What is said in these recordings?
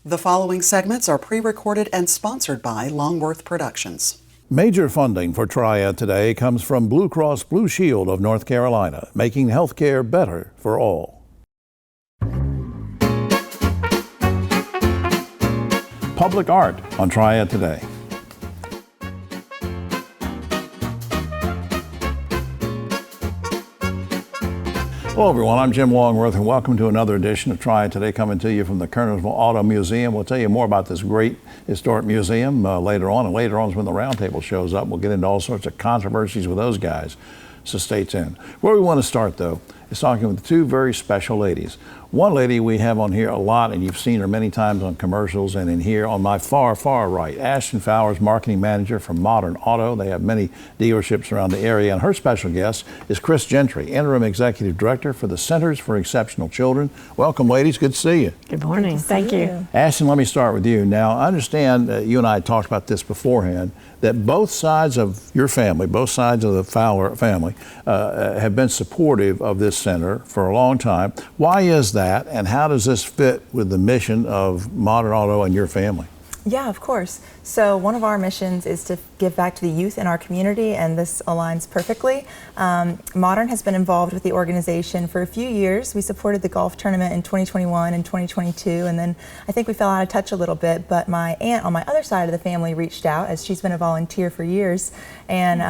The following segments are pre-recorded and sponsored by Longworth Productions. Major funding for Triad Today comes from Blue Cross Blue Shield of North Carolina, making healthcare better for all. Public art on Triad Today. Hello everyone, I'm Jim Longworth and welcome to another edition of Triad Today, coming to you from the Kernersville Auto Museum. We'll tell you more about this great historic museum later on, and later on is when the roundtable shows up. We'll get into all sorts of controversies with those guys, so stay tuned. Where we want to start though is talking with two very special ladies. One lady we have on here a lot, and you've seen her many times on commercials and in here on my far right, Ashton Fowers, marketing manager from Modern Auto. They have many dealerships around the area, and her special guest is Chris Gentry, interim executive director for the Centers for Exceptional Children. Welcome, ladies. Good to see you. Good morning. Thank you. Ashton, let me start with you. Now, I understand you and I talked about this beforehand, that both sides of your family, both sides of the Fowler family, have been supportive of this center for a long time. Why is that, and how does this fit with the mission of Modern Auto and your family? Yeah, of course. So one of our missions is to give back to the youth in our community, and this aligns perfectly. Modern has been involved with the organization for a few years. We supported the golf tournament in 2021 and 2022, and then I think we fell out of touch a little bit, but my aunt on my other side of the family reached out, as she's been a volunteer for years, and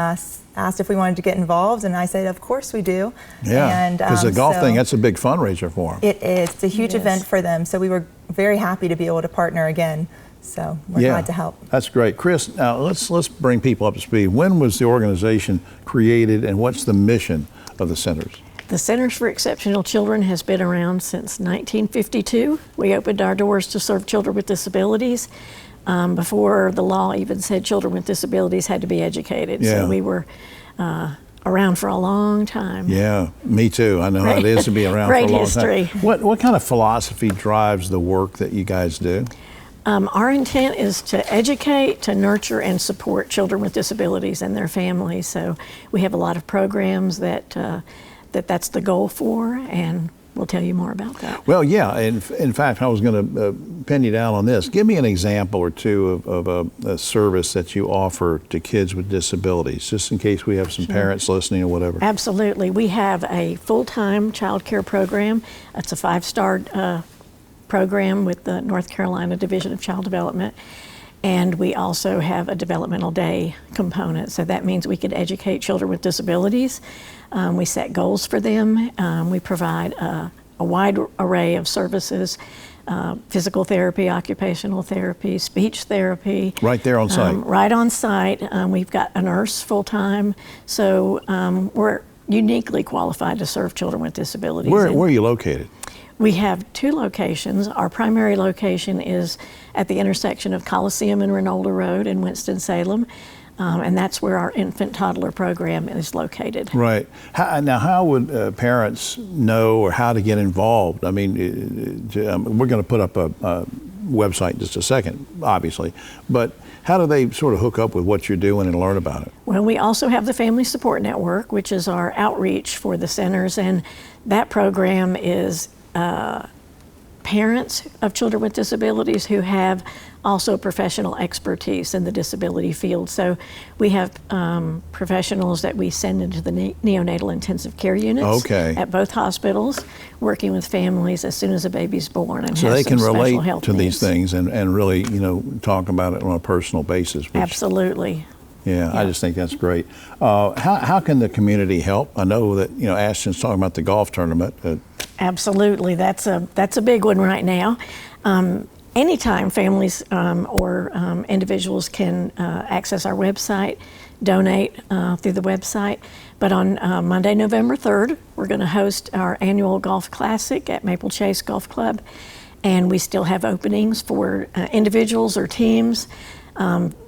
asked if we wanted to get involved, and I said, of course we do. Yeah, because the golf thing, that's a big fundraiser for them. It is. It's a huge event for them, so we were very happy to be able to partner again. So we're glad to help. That's great. Chris, now let's bring people up to speed. When was the organization created, and what's the mission of the centers? The Centers for Exceptional Children has been around since 1952. We opened our doors to serve children with disabilities before the law even said children with disabilities had to be educated. Yeah. So we were around for a long time. Yeah, me too. I know how it is to be around for a long history. time. What kind of philosophy drives the work that you guys do? Our intent is to educate, to nurture, and support children with disabilities and their families. So we have a lot of programs that's the goal for, and we'll tell you more about that. Well, yeah. In fact, I was going to pin you down on this. Give me an example or two of a service that you offer to kids with disabilities, just in case we have some parents listening or whatever. Absolutely. We have a full-time child care program. It's a 5-star program with the North Carolina Division of Child Development, and we also have a developmental day component. So that means we can educate children with disabilities. We set goals for them. We provide a wide array of services, physical therapy, occupational therapy, speech therapy. Right there on site? Right on site. We've got a nurse full-time, so we're uniquely qualified to serve children with disabilities. Where are you located? We have 2 locations. Our primary location is at the intersection of Coliseum and Renolda Road in Winston-Salem, and that's where our infant toddler program is located. Right. Now, how would parents know or how to get involved? I mean, we're going to put up a website in just a second, obviously, but how do they sort of hook up with what you're doing and learn about it? Well, we also have the Family Support Network, which is our outreach for the centers, and that program is parents of children with disabilities who have also professional expertise in the disability field. So we have professionals that we send into the neonatal intensive care units at both hospitals, working with families as soon as a baby's born. And so they can relate to needs. These things and really, talk about it on a personal basis. Absolutely. Yeah, I just think that's great. How can the community help? I know that Ashton's talking about the golf tournament. Absolutely, that's a big one right now. Anytime families or individuals can access our website, donate through the website. But on Monday, November 3rd, we're going to host our annual golf classic at Maple Chase Golf Club, and we still have openings for individuals or teams,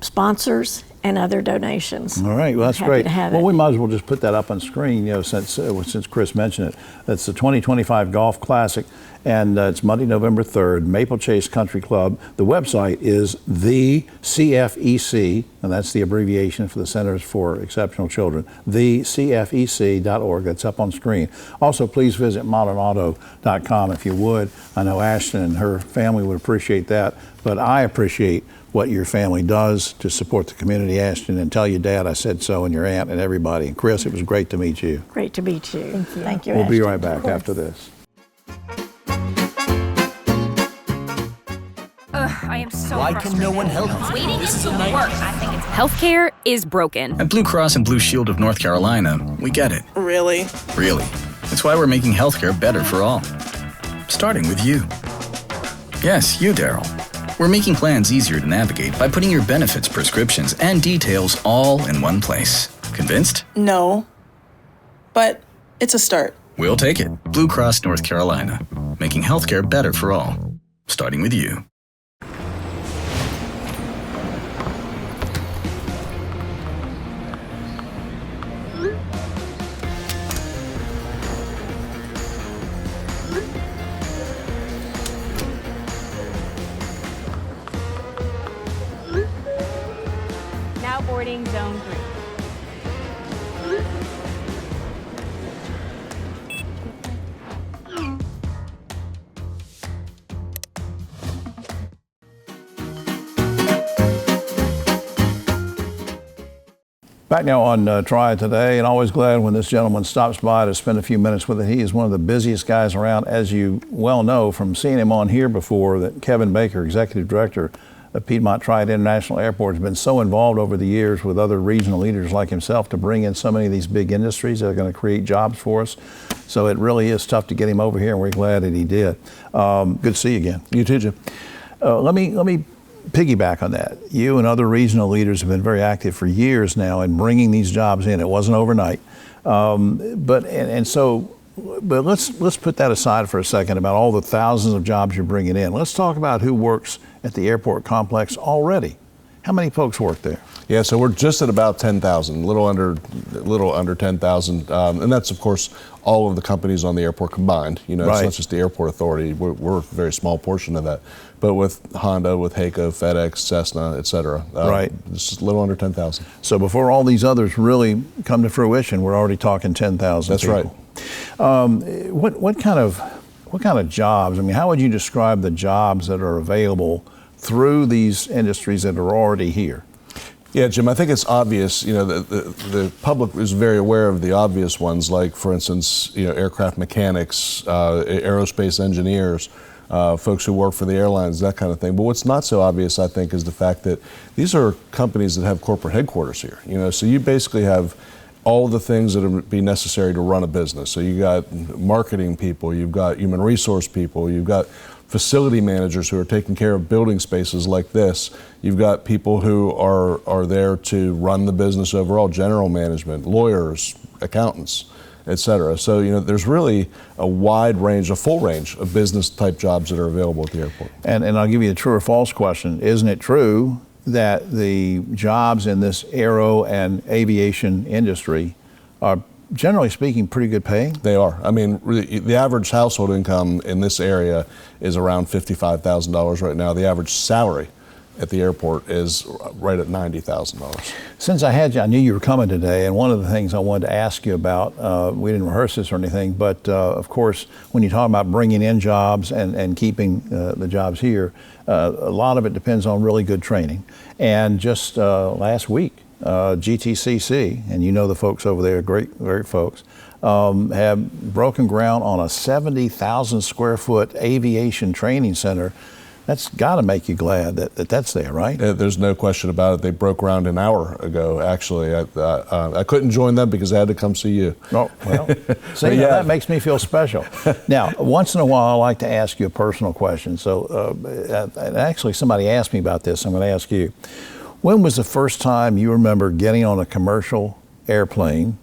sponsors, and other donations. All right, well, that's great. Well, we might as well just put that up on screen, since Chris mentioned it. That's the 2025 Golf Classic, And it's Monday, November 3rd, Maple Chase Country Club. The website is the CFEC, and that's the abbreviation for the Centers for Exceptional Children, thecfec.org. That's up on screen. Also, please visit modernauto.com if you would. I know Ashton and her family would appreciate that, but I appreciate what your family does to support the community, Ashton, and tell your dad I said so, and your aunt and everybody. And Chris, it was great to meet you. Great to meet you. Thank you. Thank you, We'll be Ashton. right back after this. I am so Why frustrated. can no one help me? Waiting is the worst. I think it's healthcare is broken. At Blue Cross and Blue Shield of North Carolina, we get it. Really? Really. That's why we're making healthcare better for all. Starting with you. Yes, you, Daryl. We're making plans easier to navigate by putting your benefits, prescriptions, and details all in one place. Convinced? No. But it's a start. We'll take it. Blue Cross North Carolina. Making healthcare better for all. Starting with you. Now boarding zone 3. Back now on Triad Today, and always glad when this gentleman stops by to spend a few minutes with us. He is one of the busiest guys around, as you well know from seeing him on here before, that Kevin Baker, Executive Director of Piedmont Triad International Airport, has been so involved over the years with other regional leaders like himself to bring in so many of these big industries that are going to create jobs for us. So it really is tough to get him over here, and we're glad that he did. Good to see you again. You too, Jim. Let me piggyback on that. You and other regional leaders have been very active for years now in bringing these jobs in. It wasn't overnight, but let's put that aside for a second about all the thousands of jobs you're bringing in. Let's talk about who works at the airport complex already. How many folks work there? Yeah, so we're just at about 10,000, a little under 10,000, and that's of course all of the companies on the airport combined. You know, Right. It's not just the airport authority. We're a very small portion of that, but with Honda, with HACO, FedEx, Cessna, et cetera, Right. It's just a little under 10,000. So before all these others really come to fruition, we're already talking 10,000. That's people. right. What kind of jobs? I mean, how would you describe the jobs that are available through these industries that are already here? Yeah, Jim, I think it's obvious, you know, the public is very aware of the obvious ones, like, for instance, you know, aircraft mechanics, aerospace engineers, folks who work for the airlines, that kind of thing. But what's not so obvious, I think, is the fact that these are companies that have corporate headquarters here, you know, so you basically have all the things that would be necessary to run a business. So you got marketing people, you've got human resource people, you've got facility managers who are taking care of building spaces like this. You've got people who are there to run the business overall, general management, lawyers, accountants, et cetera. So, you know, there's really a wide range, a full range of business type jobs that are available at the airport. And I'll give you a true or false question. Isn't it true that the jobs in this aero and aviation industry are, generally speaking, pretty good paying? They are. I mean, really, the average household income in this area is around $55,000 right now. The average salary at the airport is right at $90,000. Since I had you, I knew you were coming today, and one of the things I wanted to ask you about, we didn't rehearse this or anything, but of course, when you talk about bringing in jobs and keeping the jobs here, a lot of it depends on really good training. And just last week, GTCC, and you know the folks over there, great folks, have broken ground on a 70,000 square foot aviation training center. That's got to make you glad that that's there, right? There's no question about it. They broke ground an hour ago, actually. I couldn't join them because I had to come see you. Oh, well, see, yeah. that makes me feel special. Now, once in a while, I like to ask you a personal question. So, actually, somebody asked me about this. I'm going to ask you. When was the first time you remember getting on a commercial airplane,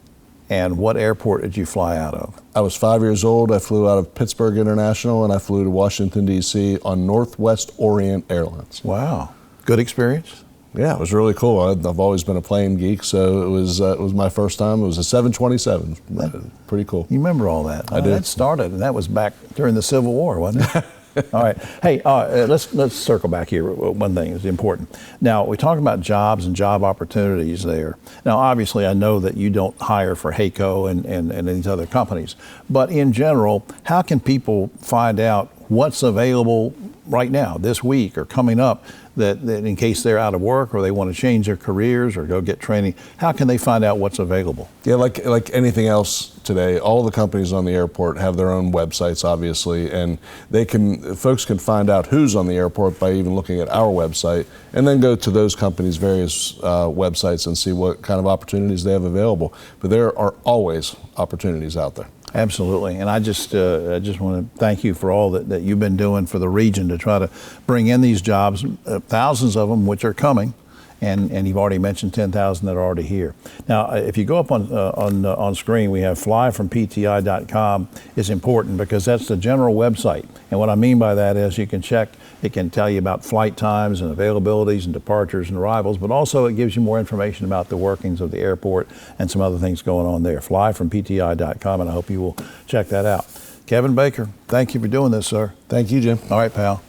and what airport did you fly out of? I was 5 years old. I flew out of Pittsburgh International, and I flew to Washington, D.C. on Northwest Orient Airlines. Wow. Good experience? Yeah, it was really cool. I've always been a plane geek, so it was my first time. It was a 727. Pretty cool. You remember all that? I do. That started, and that was back during the Civil War, wasn't it? All right. Hey, let's circle back here. One thing is important. Now, we talk about jobs and job opportunities there. Now, obviously, I know that you don't hire for HACO and these other companies, but in general, how can people find out what's available right now, this week, or coming up, that in case they're out of work or they want to change their careers or go get training, how can they find out what's available? Yeah, like anything else today, all the companies on the airport have their own websites, obviously, and folks can find out who's on the airport by even looking at our website, and then go to those companies' various websites and see what kind of opportunities they have available. But there are always opportunities out there. Absolutely, and I just want to thank you for all that you've been doing for the region to try to bring in these jobs, thousands of them which are coming, and you've already mentioned 10,000 that are already here. Now, if you go up on screen, we have flyfrompti.com is important because that's the general website, and what I mean by that is you can check. It can tell you about flight times and availabilities and departures and arrivals, but also it gives you more information about the workings of the airport and some other things going on there. Flyfrompti.com, and I hope you will check that out. Kevin Baker, thank you for doing this, sir. Thank you, Jim. All right, pal.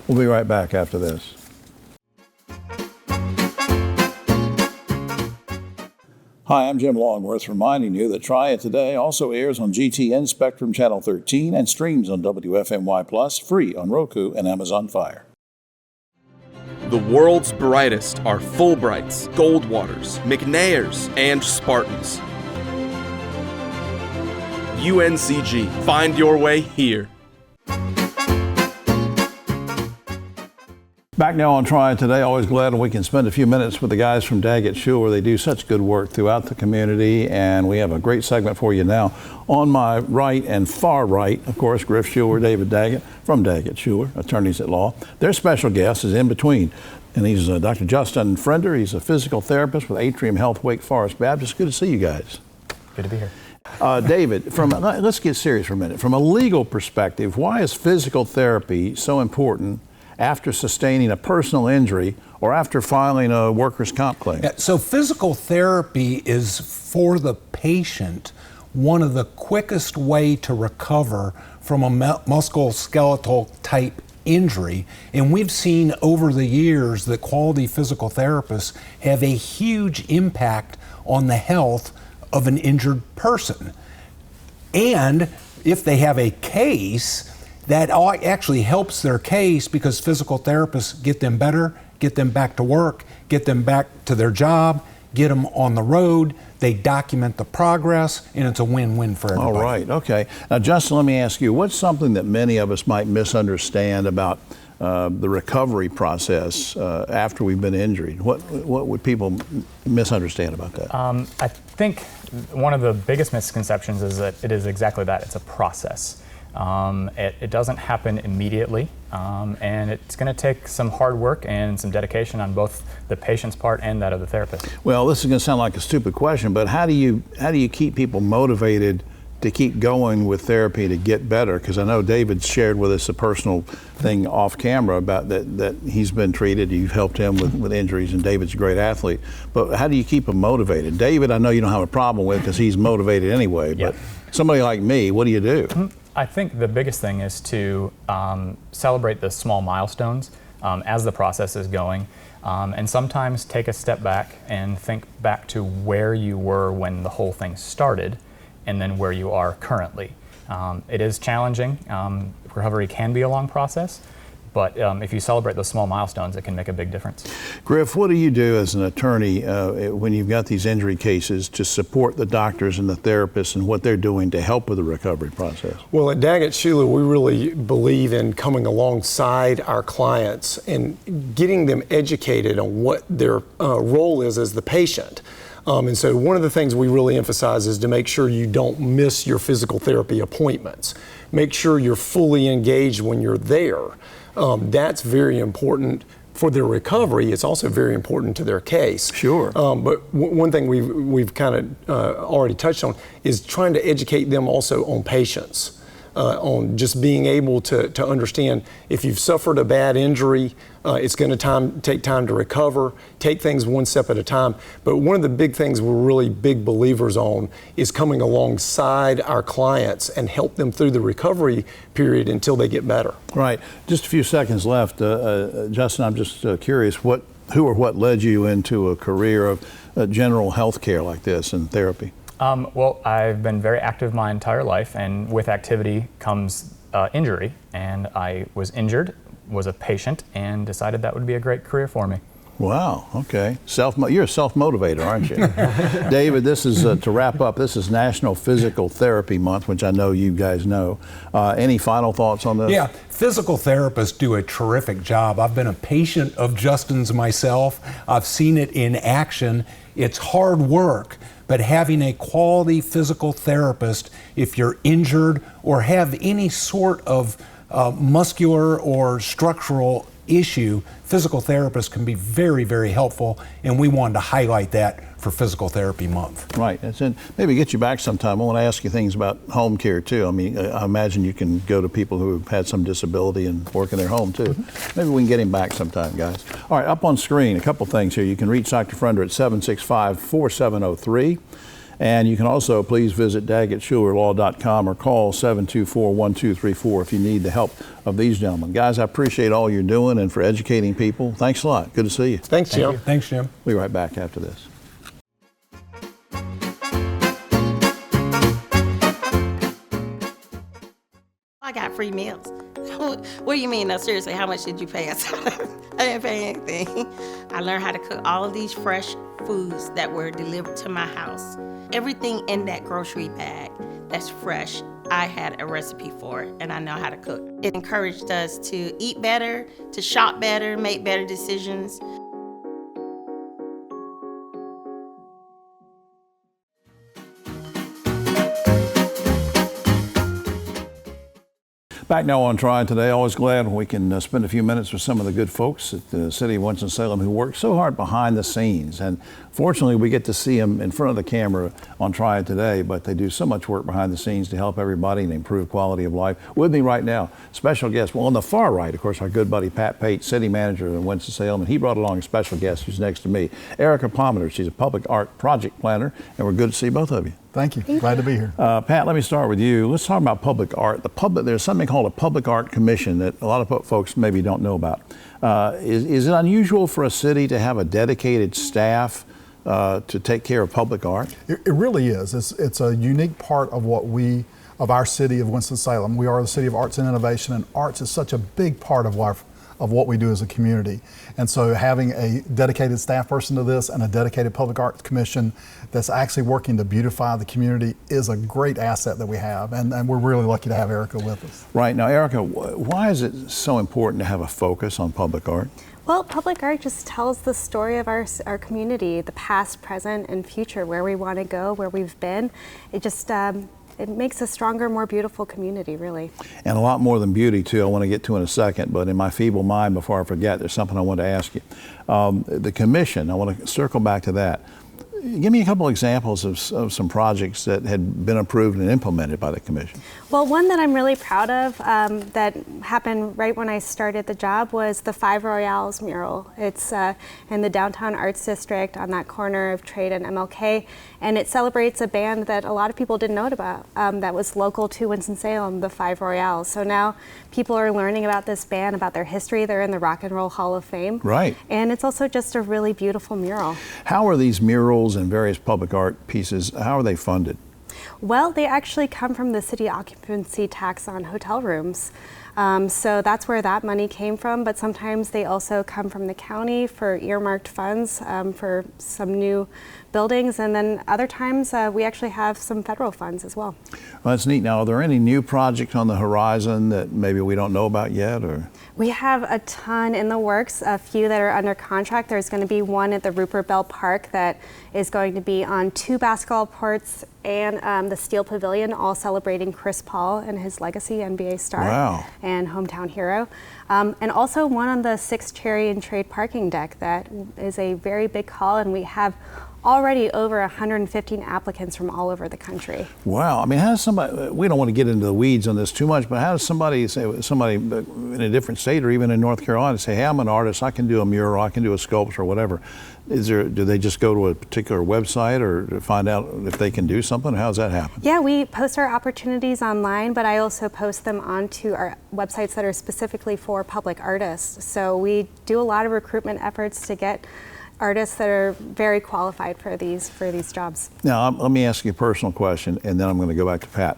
We'll be right back after this. Hi, I'm Jim Longworth, reminding you that Triad Today also airs on GTN Spectrum Channel 13 and streams on WFMY Plus, free on Roku and Amazon Fire. The world's brightest are Fulbrights, Goldwaters, McNairs, and Spartans. UNCG, find your way here. Back now on Triad Today, always glad when we can spend a few minutes with the guys from Daggett Schuler. They do such good work throughout the community, and we have a great segment for you now. On my right and far right, of course, Griff Schuler, David Daggett from Daggett Schuler, attorneys at law. Their special guest is in between, and he's Dr. Justin Frender. He's a physical therapist with Atrium Health Wake Forest Baptist. Good to see you guys. Good to be here. David, let's get serious for a minute. From a legal perspective, why is physical therapy so important after sustaining a personal injury or after filing a workers' comp claim? Yeah, so physical therapy is, for the patient, one of the quickest way to recover from a musculoskeletal type injury. And we've seen over the years that quality physical therapists have a huge impact on the health of an injured person. And if they have a case, that actually helps their case because physical therapists get them better, get them back to work, get them back to their job, get them on the road. They document the progress, and it's a win-win for everybody. All right, okay. Now, Justin, let me ask you, what's something that many of us might misunderstand about the recovery process after we've been injured? What would people misunderstand about that? I think one of the biggest misconceptions is that it is exactly that. It's a process. It doesn't happen immediately, and it's going to take some hard work and some dedication on both the patient's part and that of the therapist. Well, this is going to sound like a stupid question, but how do you keep people motivated to keep going with therapy to get better? Because I know David shared with us a personal thing off camera about that he's been treated. You've helped him with injuries, and David's a great athlete. But how do you keep him motivated? David, I know you don't have a problem with because he's motivated anyway. But somebody like me, what do you do? I think the biggest thing is to celebrate the small milestones as the process is going, and sometimes take a step back and think back to where you were when the whole thing started and then where you are currently. It is challenging. Recovery can be a long process, but if you celebrate those small milestones, it can make a big difference. Griff, what do you do as an attorney when you've got these injury cases to support the doctors and the therapists and what they're doing to help with the recovery process? Well, at Daggett Schuler, we really believe in coming alongside our clients and getting them educated on what their role is as the patient. And so one of the things we really emphasize is to make sure you don't miss your physical therapy appointments. Make sure you're fully engaged when you're there. That's very important for their recovery. It's also very important to their case. Sure. But one thing we've kind of already touched on is trying to educate them also on patience. on just being able to understand if you've suffered a bad injury, it's going to take time to recover, take things one step at a time. But one of the big things we're really big believers on is coming alongside our clients and help them through the recovery period until they get better. Right. Just a few seconds left. Justin, I'm just curious, who or what led you into a career of general health care like this and therapy? Well, I've been very active my entire life, and with activity comes injury. And I was injured, was a patient, and decided that would be a great career for me. Wow, okay. You're a self-motivator, aren't you? David, this is, to wrap up, this is National Physical Therapy Month, which I know you guys know. Any final thoughts on this? Yeah, physical therapists do a terrific job. I've been a patient of Justin's myself. I've seen it in action. It's hard work, but having a quality physical therapist, if you're injured or have any sort of muscular or structural issue, physical therapists can be very, very helpful, and we wanted to highlight that for Physical Therapy Month. Right, and maybe get you back sometime. I want to ask you things about home care too. I mean, I imagine you can go to people who have had some disability and work in their home too. Maybe we can get him back sometime, guys. All right, up on screen, a couple things here. You can reach Dr. Frender at 765-4703. And you can also please visit daggettschulerlaw.com or call 724-1234 if you need the help of these gentlemen. Guys, I appreciate all you're doing and for educating people. Thanks a lot. Good to see you. Thanks, Jim. Thanks, Jim. We'll be right back after this. I got free meals. What do you mean? No, seriously, how much did you pay us? I didn't pay anything. I learned how to cook all of these fresh foods that were delivered to my house. Everything in that grocery bag that's fresh, I had a recipe for it, and I know how to cook. It encouraged us to eat better, to shop better, make better decisions. Back now on Triad Today. Always glad when we can spend a few minutes with some of the good folks at the city of Winston-Salem who work so hard behind the scenes. And fortunately, we get to see them in front of the camera on Triad Today, but they do so much work behind the scenes to help everybody and improve quality of life. With me right now, special guest. Well, on the far right, of course, our good buddy Pat Pate, city manager in Winston-Salem, and he brought along a special guest who's next to me, Erica Palmer. She's a public art project planner, and we're good to see both of you. Thank you. Glad to be here. Pat, let me start with you. Let's talk about public art. There's something called a public art commission that a lot of folks maybe don't know about. Is it unusual for a city to have a dedicated staff to take care of public art? It really is. It's a unique part of our city of Winston-Salem. We are the city of arts and innovation, and arts is such a big part of what we do as a community. And so having a dedicated staff person to this and a dedicated public arts commission that's actually working to beautify the community is a great asset that we have. And we're really lucky to have Erica with us. Right. Now, Erica, why is it so important to have a focus on public art? Well, public art just tells the story of our community, the past, present, and future, where we want to go, where we've been. It just it makes a stronger, more beautiful community, really. And a lot more than beauty, too, I want to get to in a second, but in my feeble mind, before I forget, there's something I want to ask you. The commission, I want to circle back to that. Give me a couple examples of some projects that had been approved and implemented by the commission. Well, one that I'm really proud of that happened right when I started the job was the 5 Royales mural. It's in the Downtown Arts District on that corner of Trade and MLK, and it celebrates a band that a lot of people didn't know about that was local to Winston-Salem, the 5 Royales. So now people are learning about this band, about their history. They're in the Rock and Roll Hall of Fame. Right. And it's also just a really beautiful mural. How are these murals and various public art pieces, how are they funded? Well, they actually come from the city occupancy tax on hotel rooms. So that's where that money came from, but sometimes they also come from the county for earmarked funds for some new buildings, and then other times we actually have some federal funds as well. Well, that's neat. Now, are there any new projects on the horizon that maybe we don't know about yet? Or we have a ton in the works, a few that are under contract. There's going to be one at the Rupert Bell Park that is going to be on 2 basketball courts and the Steel Pavilion, all celebrating Chris Paul and his legacy, NBA star. Wow. And hometown hero. And also one on the 6th Cherry and Trade parking deck that is a very big haul, and we have already over 115 applicants from all over the country. Wow. I mean, how does somebody, we don't want to get into the weeds on this too much, but how does somebody in a different state or even in North Carolina say, hey, I'm an artist, I can do a mural, I can do a sculpture or whatever? Do they just go to a particular website or to find out if they can do something? How does that happen? Yeah, we post our opportunities online, but I also post them onto our websites that are specifically for public artists. So we do a lot of recruitment efforts to get artists that are very qualified for these jobs. Now, let me ask you a personal question, and then I'm going to go back to Pat.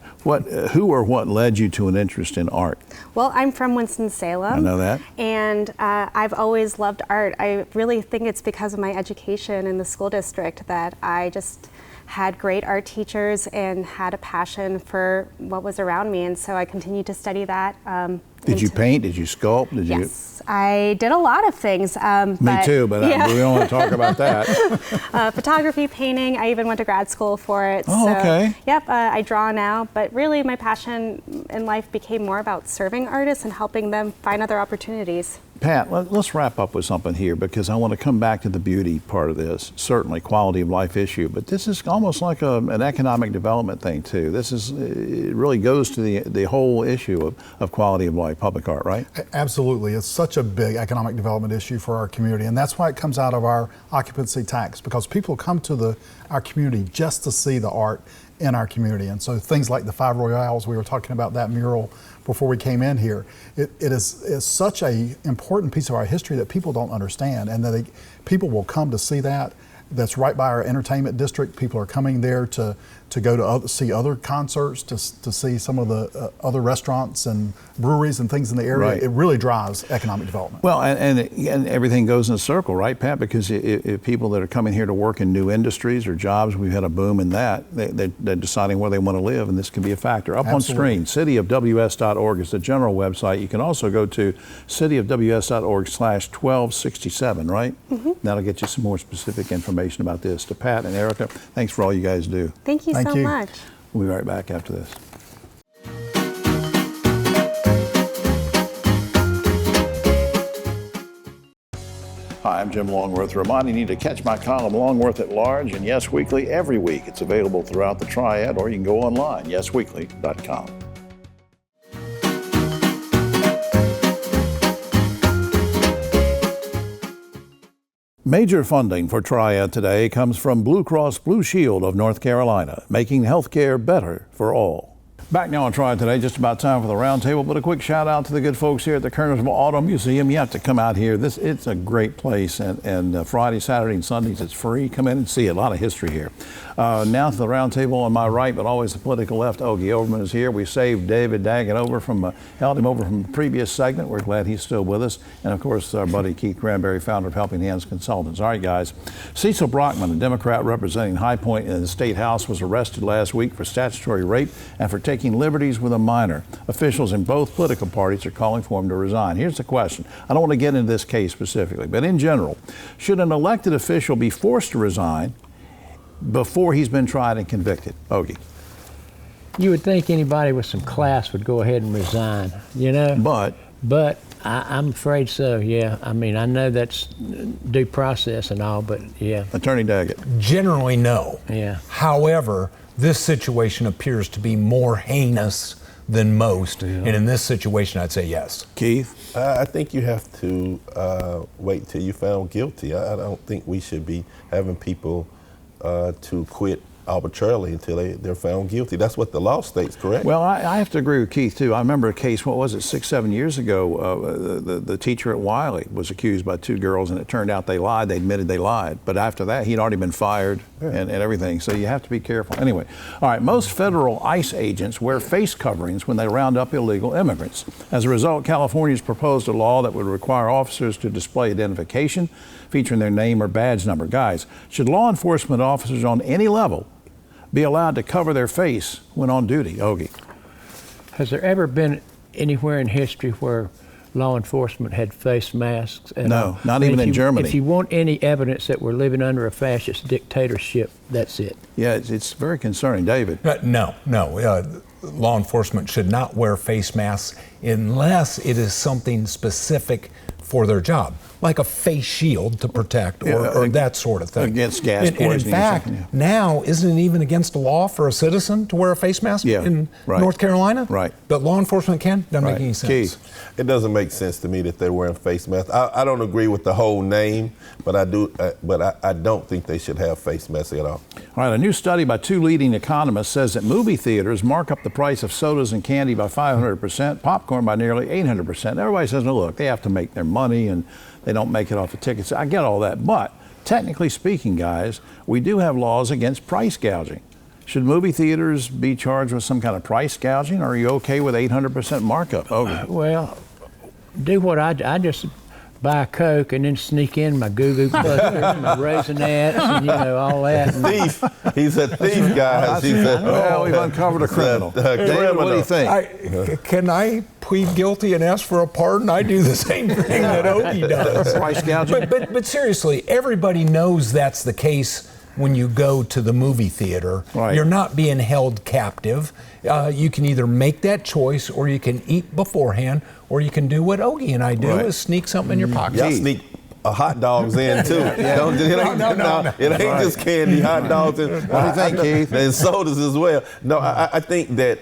Who or what led you to an interest in art? Well, I'm from Winston-Salem. I know that. And I've always loved art. I really think it's because of my education in the school district that I just had great art teachers and had a passion for what was around me, and so I continued to study that. Did you paint? Did you sculpt? Yes, I did a lot of things. Me too, but yeah. we don't want to talk about that. Photography, painting, I even went to grad school for it. Oh, so, okay. Yep, I draw now, but really my passion in life became more about serving artists and helping them find other opportunities. Pat, let's wrap up with something here, because I want to come back to the beauty part of this. Certainly quality of life issue, but this is almost like an economic development thing too. It really goes to the whole issue of quality of life, public art, right? Absolutely. It's such a big economic development issue for our community, and that's why it comes out of our occupancy tax, because people come to our community just to see the art in our community. And so things like the Five Royales, we were talking about that mural before we came in here. It is such an important piece of our history that people don't understand, and that people will come to see that. That's right by our entertainment district. People are coming there to go to see other concerts, to see some of the other restaurants and breweries and things in the area. Right. It really drives economic development. Well, and everything goes in a circle, right, Pat? Because if people that are coming here to work in new industries or jobs, we've had a boom in that, they're deciding where they want to live, and this can be a factor. Up Absolutely. on screen, cityofws.org is the general website. You can also go to cityofws.org/1267, right? Mm-hmm. That'll get you some more specific information about this. To Pat and Erica, thanks for all you guys do. Thank you so much. We'll be right back after this. Hi, I'm Jim Longworth, reminding you to catch my column Longworth at Large and Yes Weekly every week. It's available throughout the Triad, or you can go online, yesweekly.com. Major funding for Triad Today comes from Blue Cross Blue Shield of North Carolina, making healthcare better for all. Back now on Triad Today, just about time for the roundtable, but a quick shout out to the good folks here at the Kernersville Auto Museum. You have to come out here. It's a great place, and Friday, Saturday, and Sundays it's free. Come in and see a lot of history here. Now to the roundtable on my right, but always the political left. Ogie Overman is here. We saved David Daggett held him over from the previous segment. We're glad he's still with us. And of course, our buddy Keith Granberry, founder of Helping Hands Consultants. All right, guys. Cecil Brockman, a Democrat representing High Point in the State House, was arrested last week for statutory rape and for taking liberties with a minor. Officials in both political parties are calling for him to resign. Here's the question. I don't want to get into this case specifically, but in general, should an elected official be forced to resign before he's been tried and convicted? Ogie. You would think anybody with some class would go ahead and resign, you know? But I'm afraid so, yeah. I mean, I know that's due process and all, but yeah. Attorney Daggett. Generally, no. Yeah. However, this situation appears to be more heinous than most, and in this situation, I'd say yes. Keith? I think you have to wait till you're found guilty. I don't think we should be having people to quit arbitrarily until they're found guilty. That's what the law states, correct? Well, I have to agree with Keith, too. I remember a case, what was it, 6-7 years ago, the teacher at Wiley was accused by two girls, and it turned out they lied. They admitted they lied. But after that, he'd already been fired and everything. So you have to be careful. Anyway, all right, most federal ICE agents wear face coverings when they round up illegal immigrants. As a result, California's proposed a law that would require officers to display identification featuring their name or badge number. Guys, should law enforcement officers on any level be allowed to cover their face when on duty? Ogie. Has there ever been anywhere in history where law enforcement had face masks? No, not even in Germany. If you want any evidence that we're living under a fascist dictatorship, that's it. Yeah, it's very concerning. David? No. Law enforcement should not wear face masks unless it is something specific for their job, like a face shield to protect or that sort of thing. Against gas poisoning. And in fact, now, isn't it even against the law for a citizen to wear a face mask in North Carolina? Right. But law enforcement can? Doesn't make any sense. Keith. It doesn't make sense to me that they're wearing face masks. I don't agree with the whole name, but I don't think they should have face masks at all. All right, a new study by 2 leading economists says that movie theaters mark up the price of sodas and candy by 500%, popcorn by nearly 800%. Everybody says, no, look, they have to make their money and they don't make it off the tickets. I get all that, but technically speaking, guys, we do have laws against price gouging. Should movie theaters be charged with some kind of price gouging, or are you okay with 800% markup? Okay. Well, do what I just buy a Coke and then sneak in my Goo Goo Clusters, my Raisinets, and all that. Thief. He's a thief, guys. Well, we've uncovered a criminal. David, what do you think? Can I plead guilty and ask for a pardon? I do the same thing that Ogie does. Price gouging? But seriously, everybody knows that's the case when you go to the movie theater. Right. You're not being held captive. You can either make that choice, or you can eat beforehand, or you can do what Ogie and I do, is sneak something in your pocket. Y'all sneak hot dogs in too. No. It ain't just candy, hot dogs. And, what do you think, Keith? And sodas as well. No, I think that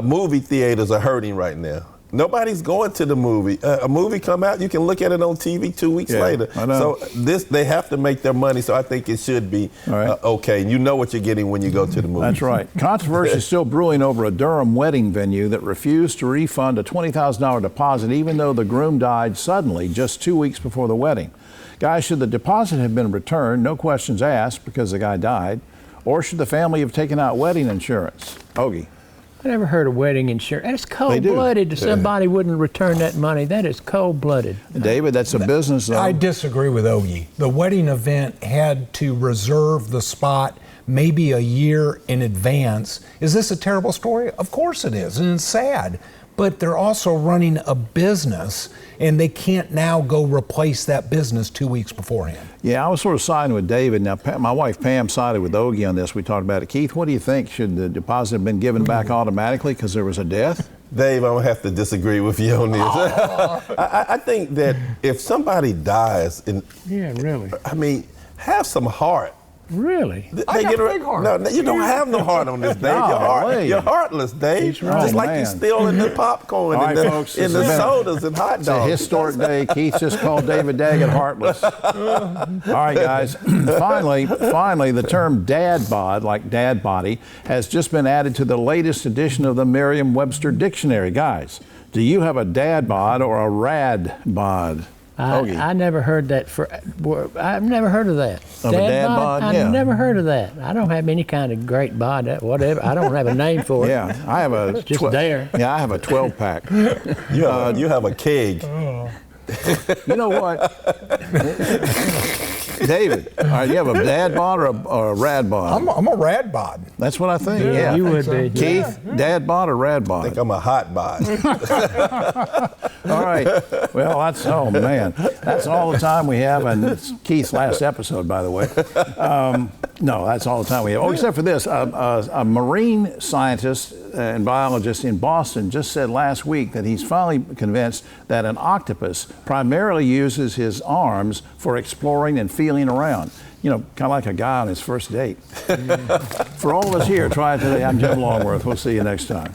movie theaters are hurting right now. Nobody's going to the movie. A movie come out, you can look at it on TV 2 weeks later. I know. So they have to make their money. So I think it should be okay. You know what you're getting when you go to the movie. That's right. Controversy is still brewing over a Durham wedding venue that refused to refund a $20,000 deposit, even though the groom died suddenly just 2 weeks before the wedding. Guys, should the deposit have been returned, no questions asked, because the guy died, or should the family have taken out wedding insurance? Ogie. I never heard of wedding insurance. That's cold-blooded that somebody wouldn't return that money. That is cold-blooded. David, that's a business, though. I disagree with Ogie. The wedding event had to reserve the spot maybe a year in advance. Is this a terrible story? Of course it is, and it's sad. But they're also running a business, and they can't now go replace that business 2 weeks beforehand. Yeah, I was sort of siding with David. Now, my wife Pam sided with Ogie on this. We talked about it. Keith, what do you think? Should the deposit have been given back automatically because there was a death? Dave, I'm going to have to disagree with you on this. I think that if somebody dies, have some heart. Really? I got a big heart. No, you don't have no heart on this, Dave. You're heartless, Dave. He's right, just like you stealing the popcorn and the sodas and hot dogs. It's a historic day. Keith just called David Daggett heartless. All right, guys. Finally, the term dad bod, like dad body, has just been added to the latest edition of the Merriam-Webster Dictionary. Guys, do you have a dad bod or a rad bod? I never heard that. I've never heard of that. Of a dad bod? I've never heard of that. I don't have any kind of great bod, whatever. I don't have a name for it. Yeah, I have a just there. Yeah, I have a 12-pack. You have a keg. You know what, David? All right, you have a dad bod or a rad bod? I'm a rad bod. That's what I think. Yeah, you would be. Keith, dad bod or rad bod? I think I'm a hot bod. All right. Well, that's all the time we have, and it's Keith's last episode, by the way. No, that's all the time we have. Oh, except for this, a marine scientist and biologist in Boston just said last week that he's finally convinced that an octopus primarily uses his arms for exploring and feeling around. You know, kind of like a guy on his first date. For all of us here, Try It Today. I'm Jim Longworth. We'll see you next time.